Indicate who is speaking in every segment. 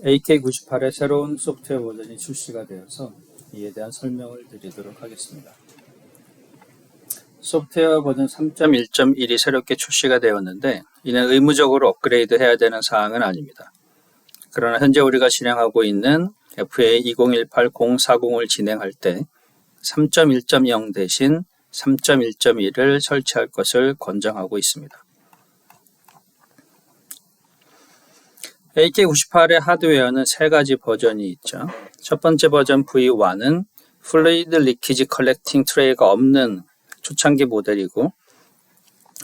Speaker 1: AK98의 새로운 소프트웨어 버전이 출시가 되어서 이에 대한 설명을 드리도록 하겠습니다. 소프트웨어 버전 3.1.1이 새롭게 출시가 되었는데 이는 의무적으로 업그레이드 해야 되는 사항은 아닙니다. 그러나 현재 우리가 진행하고 있는 FA2018-040을 진행할 때 3.1.0 대신 3.1.1을 설치할 것을 권장하고 있습니다. AK98의 하드웨어는 세 가지 버전이 있죠. 첫 번째 버전 V1은 Fluid Leakage Collecting Tray가 없는 초창기 모델이고,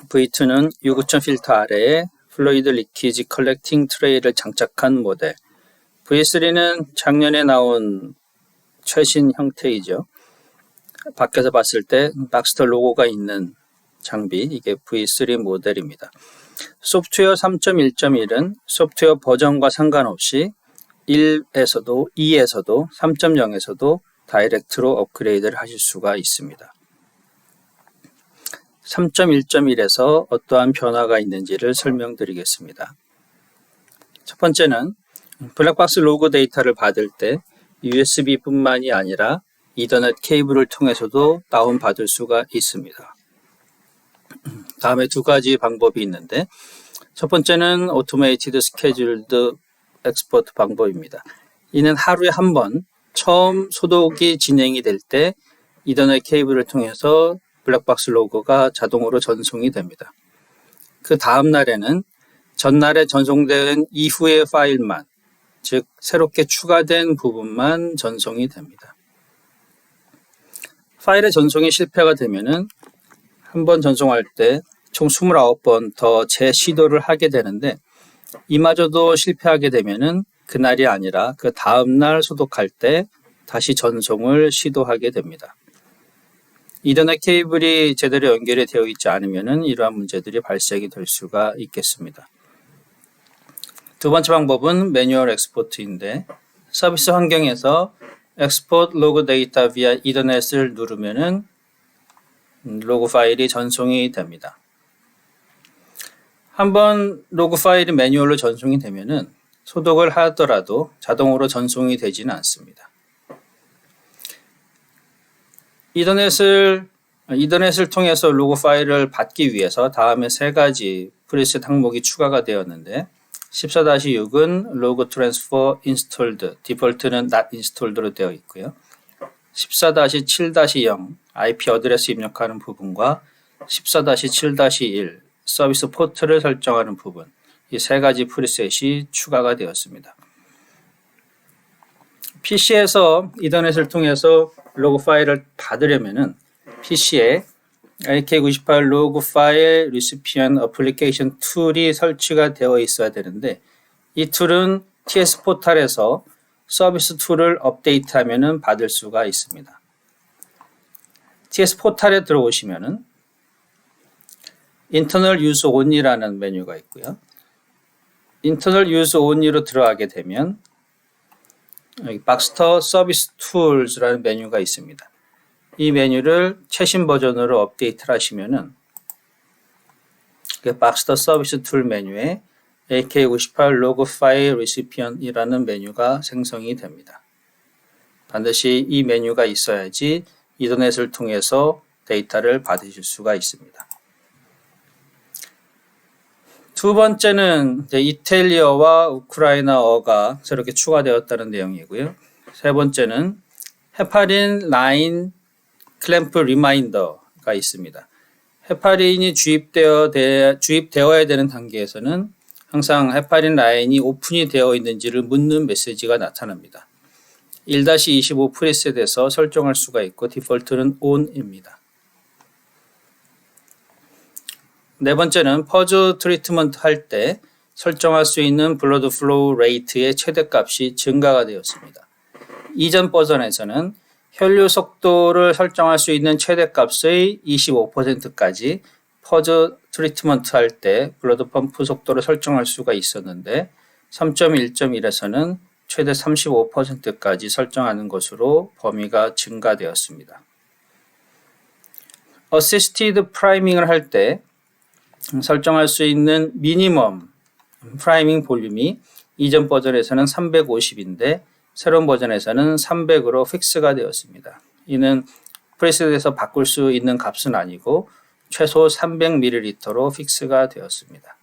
Speaker 1: V2는 U9000 필터 아래에 Fluid Leakage Collecting Tray를 장착한 모델, V3는 작년에 나온 최신 형태이죠. 밖에서 봤을 때 박스터 로고가 있는 장비, 이게 V3 모델입니다. 소프트웨어 3.1.1은 소프트웨어 버전과 상관없이 1에서도 2에서도 3.0에서도 다이렉트로 업그레이드를 하실 수가 있습니다. 3.1.1에서 어떠한 변화가 있는지를 설명드리겠습니다. 첫 번째는 블랙박스 로그 데이터를 받을 때 USB뿐만이 아니라 이더넷 케이블을 통해서도 다운받을 수가 있습니다. 다음에 두 가지 방법이 있는데, 첫 번째는 Automated Scheduled Export 방법입니다. 이는 하루에 한 번 처음 소독이 진행이 될 때 이더넷 케이블을 통해서 블랙박스 로그가 자동으로 전송이 됩니다. 그 다음 날에는 전날에 전송된 이후의 파일만, 즉 새롭게 추가된 부분만 전송이 됩니다. 파일의 전송이 실패가 되면은 한 번 전송할 때 총 29번 더 재시도를 하게 되는데, 이마저도 실패하게 되면은 그날이 아니라 그 다음날 소독할 때 다시 전송을 시도하게 됩니다. 이더넷 케이블이 제대로 연결이 되어 있지 않으면은 이러한 문제들이 발생이 될 수가 있겠습니다. 두 번째 방법은 매뉴얼 엑스포트인데, 서비스 환경에서 Export Log Data via 이더넷을 누르면은 로그 파일이 전송이 됩니다. 한번 로그 파일이 매뉴얼로 전송이 되면은 소독을 하더라도 자동으로 전송이 되지는 않습니다. 이더넷을 통해서 로그 파일을 받기 위해서 다음에 세 가지 프리셋 항목이 추가가 되었는데, 14-6은 로그 트랜스퍼 인스톨드, 디폴트는 not installed로 되어 있고요. 14-7-0 IP 어드레스 입력하는 부분과 14-7-1 서비스 포트를 설정하는 부분, 이 세 가지 프리셋이 추가가 되었습니다. PC에서 이더넷을 통해서 로그 파일을 받으려면은 PC에 AK98 로그 파일 리시피언 어플리케이션 툴이 설치가 되어 있어야 되는데, 이 툴은 TS 포탈에서 서비스 툴을 업데이트하면은 받을 수가 있습니다. TS 포탈에 들어오시면은 Internal Use Only라는 메뉴가 있고요. Internal Use Only로 들어가게 되면 여기 박스터 Service Tools라는 메뉴가 있습니다. 이 메뉴를 최신 버전으로 업데이트를 하시면은 박스터 서비스 툴 메뉴에 AK98 로그 파일 리시피언이라는 메뉴가 생성이 됩니다. 반드시 이 메뉴가 있어야지 이더넷을 통해서 데이터를 받으실 수가 있습니다. 두 번째는 이탈리아와 우크라이나어가 새롭게 추가되었다는 내용이고요. 세 번째는 헤파린 라인 클램프 리마인더가 있습니다. 헤파린이 주입되어야 되는 단계에서는 항상 헤파린 라인이 오픈이 되어 있는지를 묻는 메시지가 나타납니다. 1-25 프리셋에서 설정할 수가 있고 디폴트는 ON입니다. 네 번째는 퍼즈 트리트먼트 할 때 설정할 수 있는 블러드 플로우 레이트의 최대값이 증가가 되었습니다. 이전 버전에서는 혈류 속도를 설정할 수 있는 최대값의 25%까지 퍼즈 트리트먼트 할 때 블러드 펌프 속도를 설정할 수가 있었는데, 3.1.1에서는 최대 35%까지 설정하는 것으로 범위가 증가되었습니다. 어시스티드 프라이밍을 할 때 설정할 수 있는 미니멈 프라이밍 볼륨이 이전 버전에서는 350인데 새로운 버전에서는 300으로 픽스가 되었습니다. 이는 프리셋에서 바꿀 수 있는 값은 아니고 최소 300ml로 픽스가 되었습니다.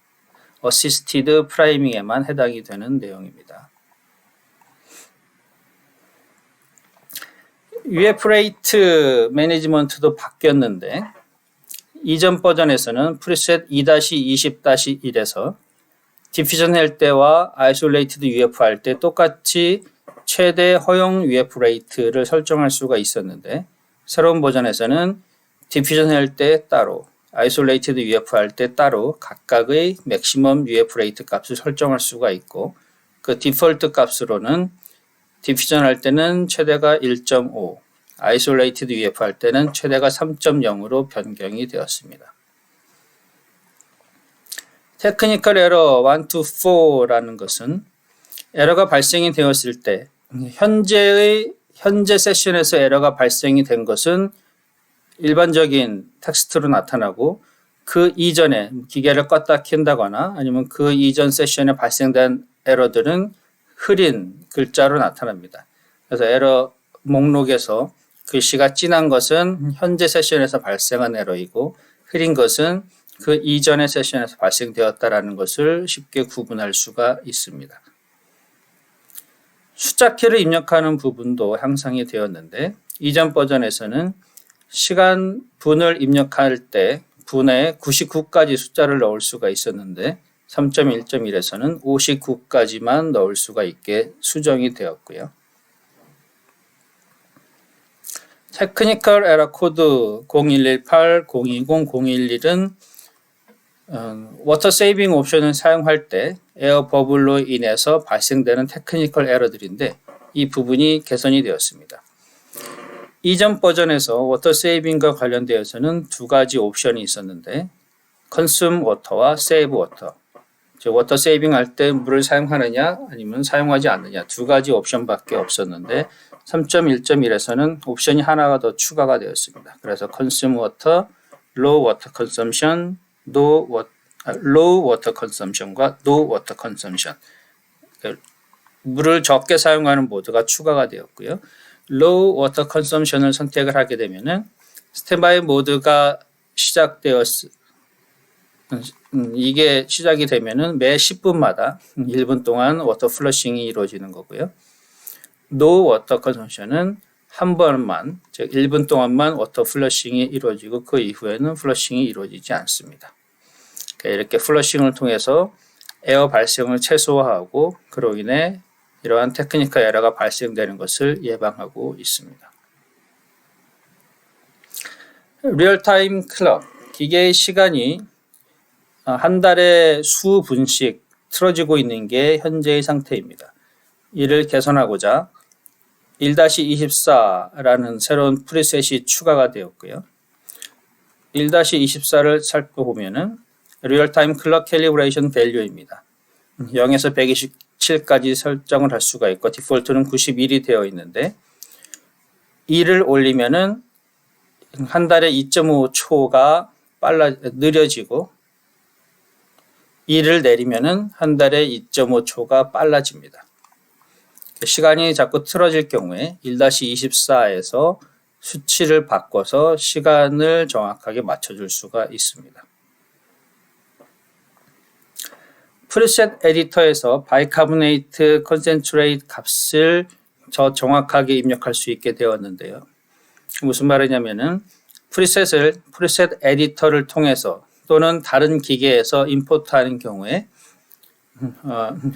Speaker 1: 어시스티드 프라이밍에만 해당이 되는 내용입니다. UF 레이트 매니지먼트도 바뀌었는데 이전 버전에서는 프리셋 2-20-1에서 디퓨전 할 때와 아이솔레이티드 UF 할 때 똑같이 최대 허용 UF 레이트를 설정할 수가 있었는데 새로운 버전에서는 디퓨전 할 때 따로 아이솔레이티드 UF 할 때 따로 각각의 맥시멈 UF 레이트 값을 설정할 수가 있고 그 디폴트 값으로는 디퓨전 할 때는 최대가 1.5, 아이솔레이티드 UF 할 때는 최대가 3.0으로 변경이 되었습니다. 테크니컬 에러 1 to 4라는 것은 에러가 발생이 되었을 때 현재 세션에서 에러가 발생이 된 것은 일반적인 텍스트로 나타나고 그 이전에 기계를 껐다 켠다거나 아니면 그 이전 세션에 발생된 에러들은 흐린 글자로 나타납니다. 그래서 에러 목록에서 글씨가 진한 것은 현재 세션에서 발생한 에러이고 흐린 것은 그 이전의 세션에서 발생되었다는 것을 쉽게 구분할 수가 있습니다. 숫자키를 입력하는 부분도 향상이 되었는데 이전 버전에서는 시간 분을 입력할 때 분에 99까지 숫자를 넣을 수가 있었는데 3.1.1에서는 59까지만 넣을 수가 있게 수정이 되었고요. 테크니컬 에러 코드 0118, 020, 011은 워터 세이빙 옵션을 사용할 때 에어 버블로 인해서 발생되는 테크니컬 에러들인데 이 부분이 개선이 되었습니다. 이전 버전에서 워터 세이빙과 관련되어서는 두 가지 옵션이 있었는데 컨숨 워터와 세이브 워터, 즉 워터 세이빙 할 때 물을 사용하느냐 아니면 사용하지 않느냐 두 가지 옵션밖에 없었는데 3.1.1에서는 옵션이 하나가 더 추가가 되었습니다. 그래서 컨숨 워터, 로우 워터 컨섬션, low water consumption과 no water consumption 물을 적게 사용하는 모드가 추가가 되었고요. low water consumption을 선택을 하게 되면은 스탠바이 모드가 이게 시작이 되면은 매 10분마다 1분 동안 워터 플러싱이 이루어지는 거고요. no water consumption은 한 번만, 즉 1분 동안만 워터 플러싱이 이루어지고 그 이후에는 플러싱이 이루어지지 않습니다. 이렇게 플러싱을 통해서 에어 발생을 최소화하고 그로 인해 이러한 테크니컬 에러가 발생되는 것을 예방하고 있습니다. 리얼타임 클럭, 기계의 시간이 한 달에 수분씩 틀어지고 있는 게 현재의 상태입니다. 이를 개선하고자 1-24라는 새로운 프리셋이 추가가 되었고요. 1-24를 살펴보면은 리얼타임 클럭 캘리브레이션 밸류입니다. 0에서 127까지 설정을 할 수가 있고 디폴트는 91이 되어 있는데 2를 올리면은 한 달에 2.5초가 느려지고 2를 내리면은 한 달에 2.5초가 빨라집니다. 시간이 자꾸 틀어질 경우에 1-24에서 수치를 바꿔서 시간을 정확하게 맞춰줄 수가 있습니다. 프리셋 에디터에서 바이카보네이트 컨센트레이트 값을 더 정확하게 입력할 수 있게 되었는데요. 무슨 말이냐면은 프리셋 에디터를 통해서 또는 다른 기계에서 임포트하는 경우에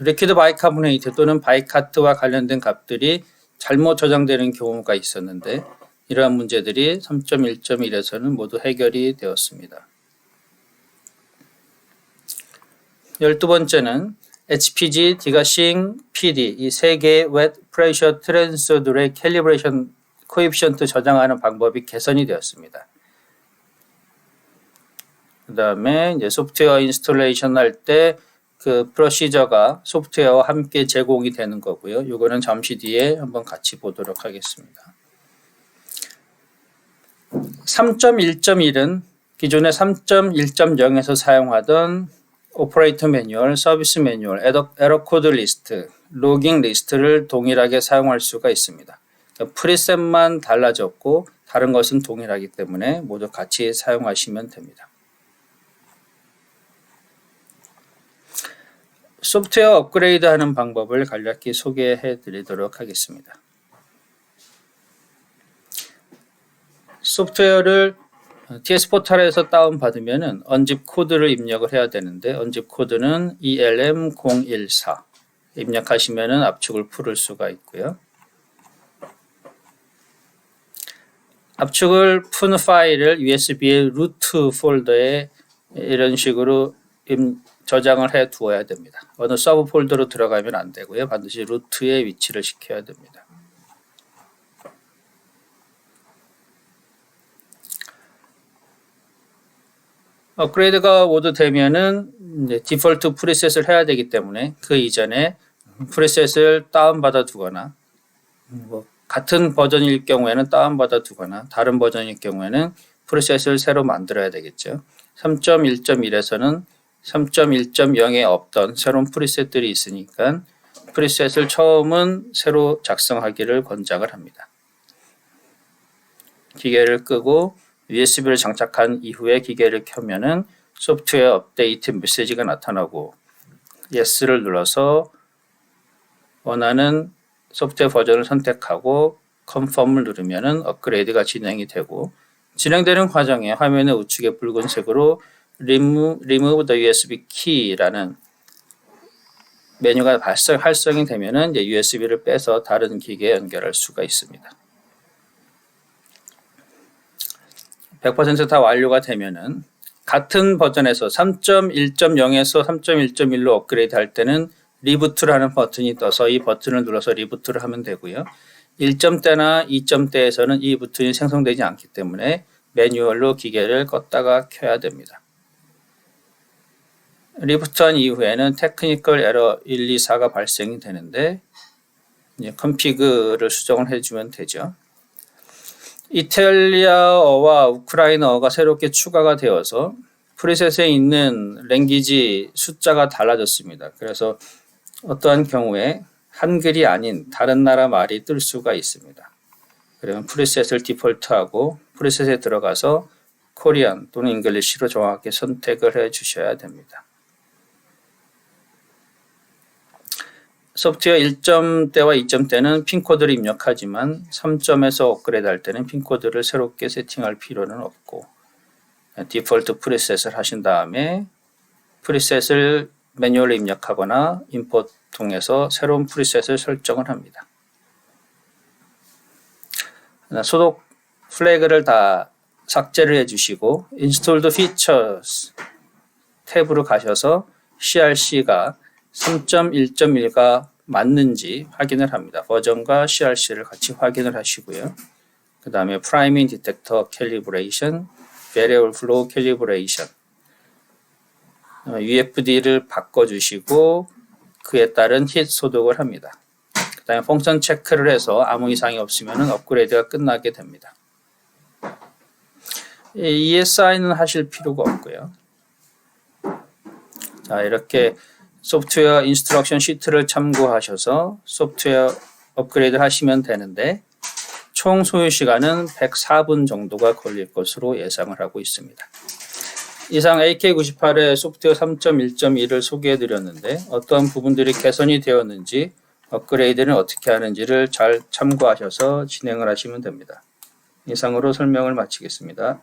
Speaker 1: 리퀴드 바이카보네이트 또는 바이카트와 관련된 값들이 잘못 저장되는 경우가 있었는데 이러한 문제들이 3.1.1에서는 모두 해결이 되었습니다. 12번째는 HPG, 디가싱, PD 이 세 개의 웻 프레셔 트랜스더들의 캘리브레이션 코에피션트 저장하는 방법이 개선이 되었습니다. 그 다음에 이제 소프트웨어 인스톨레이션 할 때 그 프로시저가 소프트웨어와 함께 제공이 되는 거고요. 이거는 잠시 뒤에 한번 같이 보도록 하겠습니다. 3.1.1은 기존의 3.1.0에서 사용하던 오퍼레이터 매뉴얼, 서비스 매뉴얼, 에러 코드 리스트, 로깅 리스트를 동일하게 사용할 수가 있습니다. 그러니까 프리셋만 달라졌고 다른 것은 동일하기 때문에 모두 같이 사용하시면 됩니다. 소프트웨어 업그레이드 하는 방법을 간략히 소개해 드리도록 하겠습니다. 소프트웨어를 TS 포털에서 다운받으면 언집 코드를 입력을 해야 되는데 언집 코드는 ELM014 입력하시면 압축을 풀을 수가 있고요. 압축을 푼 파일을 USB의 루트 폴더에 이런 식으로 저장을 해 두어야 됩니다. 어느 서브 폴더로 들어가면 안 되고요. 반드시 루트에 위치를 시켜야 됩니다. 업그레이드가 모두 되면은 이제 디폴트 프리셋을 해야 되기 때문에 그 이전에 프리셋을 다운받아 두거나 같은 버전일 경우에는 다운받아 두거나 다른 버전일 경우에는 프리셋을 새로 만들어야 되겠죠. 3.1.1에서는 3.1.0에 없던 새로운 프리셋들이 있으니까 프리셋을 처음은 새로 작성하기를 권장을 합니다. 기계를 끄고 USB를 장착한 이후에 기계를 켜면은 소프트웨어 업데이트 메시지가 나타나고 Yes를 눌러서 원하는 소프트웨어 버전을 선택하고 Confirm을 누르면은 업그레이드가 진행이 되고 진행되는 과정에 화면의 우측에 붉은색으로 Remove the USB Key라는 메뉴가 활성이 되면은 이제 USB를 빼서 다른 기계에 연결할 수가 있습니다. 100% 다 완료가 되면은 같은 버전에서 3.1.0에서 3.1.1로 업그레이드 할 때는 리부트라는 버튼이 떠서 이 버튼을 눌러서 리부트를 하면 되고요. 1점대나 2점대에서는 이 버튼이 생성되지 않기 때문에 매뉴얼로 기계를 껐다가 켜야 됩니다. 리부트한 이후에는 테크니컬 에러 124가 발생이 되는데 이제 컨피그를 수정을 해주면 되죠. 이탈리아어와 우크라이나어가 새롭게 추가가 되어서 프리셋에 있는 랭귀지 숫자가 달라졌습니다. 그래서 어떠한 경우에 한글이 아닌 다른 나라 말이 뜰 수가 있습니다. 그러면 프리셋을 디폴트하고 프리셋에 들어가서 코리안 또는 잉글리시로 정확하게 선택을 해 주셔야 됩니다. 소프트웨어 1점대와 2점대는 핀코드를 입력하지만 3점에서 업그레이드 할 때는 핀코드를 새롭게 세팅할 필요는 없고 디폴트 프리셋을 하신 다음에 프리셋을 매뉴얼로 입력하거나 임포트 통해서 새로운 프리셋을 설정을 합니다. 소독 플래그를 다 삭제를 해주시고 Installed Features 탭으로 가셔서 CRC가 3.1.1가 맞는지 확인을 합니다. 버전과 CRC를 같이 확인을 하시고요. 그 다음에 Priming Detector Calibration, Variable Flow Calibration, UFD를 바꿔주시고 그에 따른 힛 소독을 합니다. 그 다음에 펑션 체크를 해서 아무 이상이 없으면 업그레이드가 끝나게 됩니다. ESI는 하실 필요가 없고요. 자, 이렇게 소프트웨어 인스트럭션 시트를 참고하셔서 소프트웨어 업그레이드 하시면 되는데 총 소요 시간은 104분 정도가 걸릴 것으로 예상을 하고 있습니다. 이상 AK98의 소프트웨어 3.1.1을 소개해 드렸는데 어떠한 부분들이 개선이 되었는지 업그레이드는 어떻게 하는지를 잘 참고하셔서 진행을 하시면 됩니다. 이상으로 설명을 마치겠습니다.